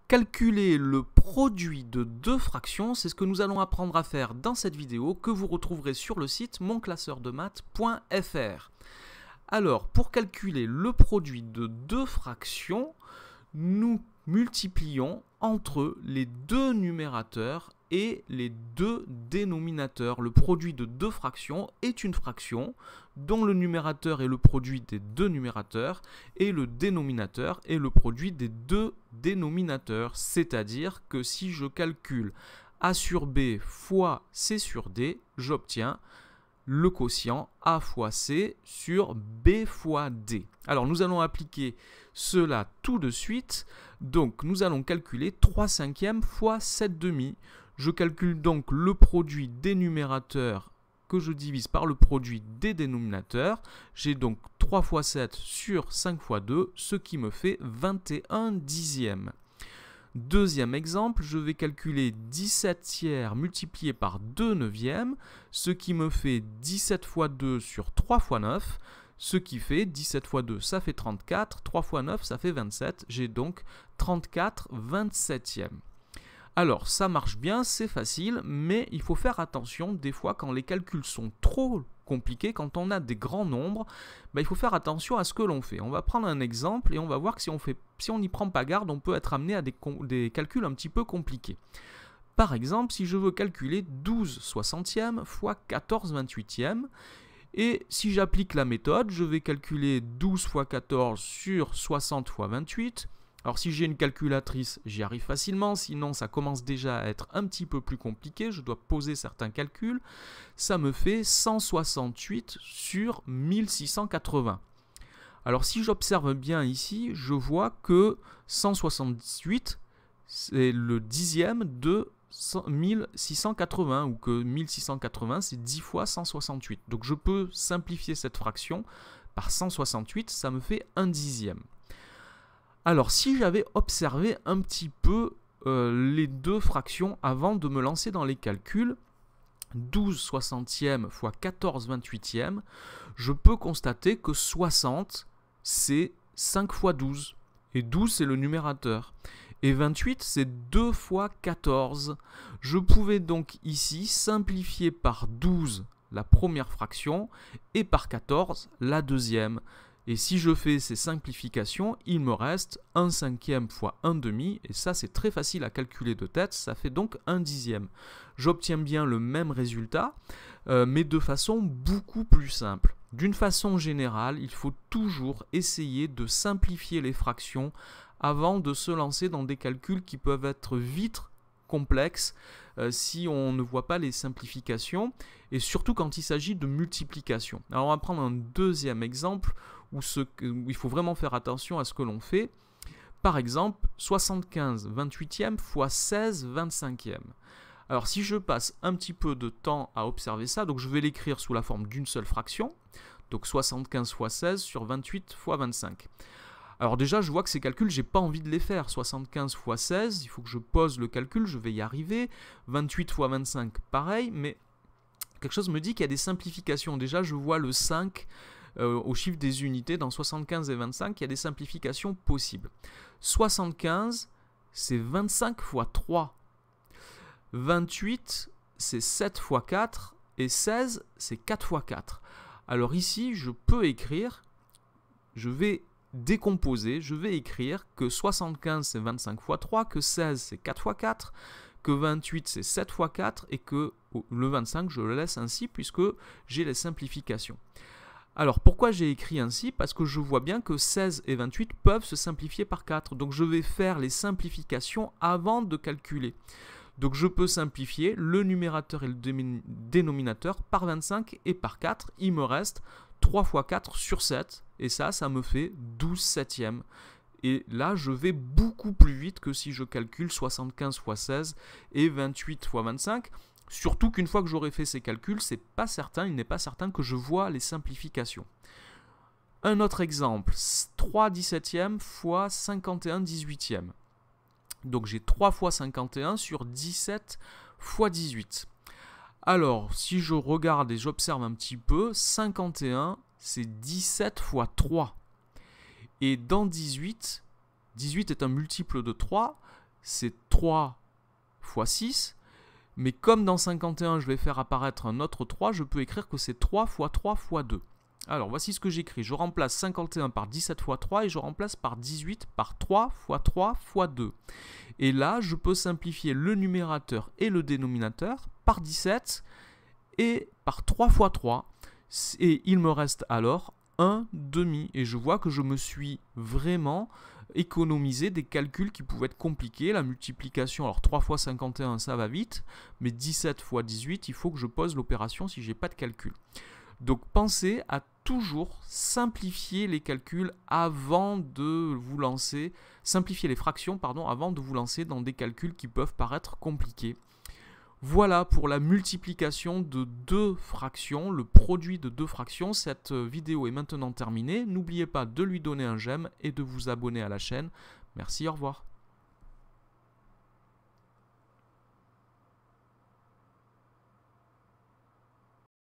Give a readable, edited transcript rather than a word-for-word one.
Calculer le produit de deux fractions, c'est ce que nous allons apprendre à faire dans cette vidéo que vous retrouverez sur le site monclasseur-de-maths.fr. Alors, pour calculer le produit de deux fractions, nous multiplions entre les deux numérateurs et les deux dénominateurs. Le produit de deux fractions est une fraction dont le numérateur est le produit des deux numérateurs et le dénominateur est le produit des deux dénominateurs. C'est-à-dire que si je calcule A sur B fois C sur D, j'obtiens le quotient A fois C sur B fois D. Alors nous allons appliquer cela tout de suite. Donc nous allons calculer 3/5 fois 7/2. Je calcule donc le produit des numérateurs que je divise par le produit des dénominateurs. J'ai donc 3 fois 7 sur 5 fois 2, ce qui me fait 21 dixièmes. Deuxième exemple, je vais calculer 17 tiers multiplié par 2 neuvièmes, ce qui me fait 17 fois 2 sur 3 fois 9, ce qui fait 17 fois 2, ça fait 34, 3 fois 9, ça fait 27, j'ai donc 34 27e. Alors, ça marche bien, c'est facile, mais il faut faire attention, des fois quand les calculs sont trop compliqués, quand on a des grands nombres, il faut faire attention à ce que l'on fait. On va prendre un exemple et on va voir que si on n'y prend pas garde, on peut être amené à des calculs un petit peu compliqués. Par exemple, si je veux calculer 12 soixantièmes fois 14 28e, et si j'applique la méthode, je vais calculer 12 fois 14 sur 60 fois 28. Alors si j'ai une calculatrice, j'y arrive facilement, sinon ça commence déjà à être un petit peu plus compliqué, je dois poser certains calculs. Ça me fait 168 sur 1680. Alors si j'observe bien ici, je vois que 168, c'est le dixième de 1680, ou que 1680 c'est 10 fois 168. Donc je peux simplifier cette fraction par 168, ça me fait 1 dixième. Alors si j'avais observé un petit peu les deux fractions avant de me lancer dans les calculs, 12 soixantièmes fois 14 28e, je peux constater que 60 c'est 5 fois 12, et 12 c'est le numérateur. Et 28, c'est 2 fois 14. Je pouvais donc ici simplifier par 12 la première fraction et par 14 la deuxième. Et si je fais ces simplifications, il me reste 1 cinquième fois 1 demi, et ça c'est très facile à calculer de tête, ça fait donc 1 dixième. J'obtiens bien le même résultat, mais de façon beaucoup plus simple. D'une façon générale, il faut toujours essayer de simplifier les fractions avant de se lancer dans des calculs qui peuvent être vite complexes si on ne voit pas les simplifications, et surtout quand il s'agit de multiplication. Alors on va prendre un deuxième exemple où il faut vraiment faire attention à ce que l'on fait. Par exemple, 75 28e fois 16 25e. Alors si je passe un petit peu de temps à observer ça, donc je vais l'écrire sous la forme d'une seule fraction, donc 75 fois 16 sur 28 fois 25. Alors déjà, je vois que ces calculs, j'ai pas envie de les faire. 75 fois 16, il faut que je pose le calcul, je vais y arriver. 28 fois 25, pareil, mais quelque chose me dit qu'il y a des simplifications. Déjà, je vois le 5 au chiffre des unités. Dans 75 et 25, il y a des simplifications possibles. 75, c'est 25 fois 3. 28, c'est 7 fois 4. Et 16, c'est 4 fois 4. Alors ici, je peux écrire, je vais décomposer, je vais écrire que 75 c'est 25 fois 3, que 16 c'est 4 fois 4, que 28 c'est 7 fois 4 et que le 25 je le laisse ainsi puisque j'ai les simplifications. Alors pourquoi j'ai écrit ainsi? Parce que je vois bien que 16 et 28 peuvent se simplifier par 4, donc je vais faire les simplifications avant de calculer. Donc je peux simplifier le numérateur et le dénominateur par 25 et par 4, il me reste 3 fois 4 sur 7, et ça me fait 12 septièmes. Et là, je vais beaucoup plus vite que si je calcule 75 fois 16 et 28 fois 25. Surtout qu'une fois que j'aurai fait ces calculs, il n'est pas certain que je vois les simplifications. Un autre exemple, 3 17e fois 51 18e. Donc j'ai 3 fois 51 sur 17 fois 18. Alors, si je regarde et j'observe un petit peu, 51, c'est 17 fois 3. Et dans 18, 18 est un multiple de 3, c'est 3 fois 6. Mais comme dans 51, je vais faire apparaître un autre 3, je peux écrire que c'est 3 fois 3 fois 2. Alors, voici ce que j'écris. Je remplace 51 par 17 fois 3 et je remplace par 18 par 3 fois 3 fois 2. Et là, je peux simplifier le numérateur et le dénominateur par 17 et par 3 fois 3. Et il me reste alors un demi. Et je vois que je me suis vraiment économisé des calculs qui pouvaient être compliqués. La multiplication, alors 3 fois 51, ça va vite. Mais 17 fois 18, il faut que je pose l'opération si je n'ai pas de calcul. Donc pensez à toujours simplifier les calculs avant de vous lancer, simplifier les fractions avant de vous lancer dans des calculs qui peuvent paraître compliqués. Voilà pour la multiplication de deux fractions, le produit de deux fractions. Cette vidéo est maintenant terminée. N'oubliez pas de lui donner un j'aime et de vous abonner à la chaîne. Merci, au revoir.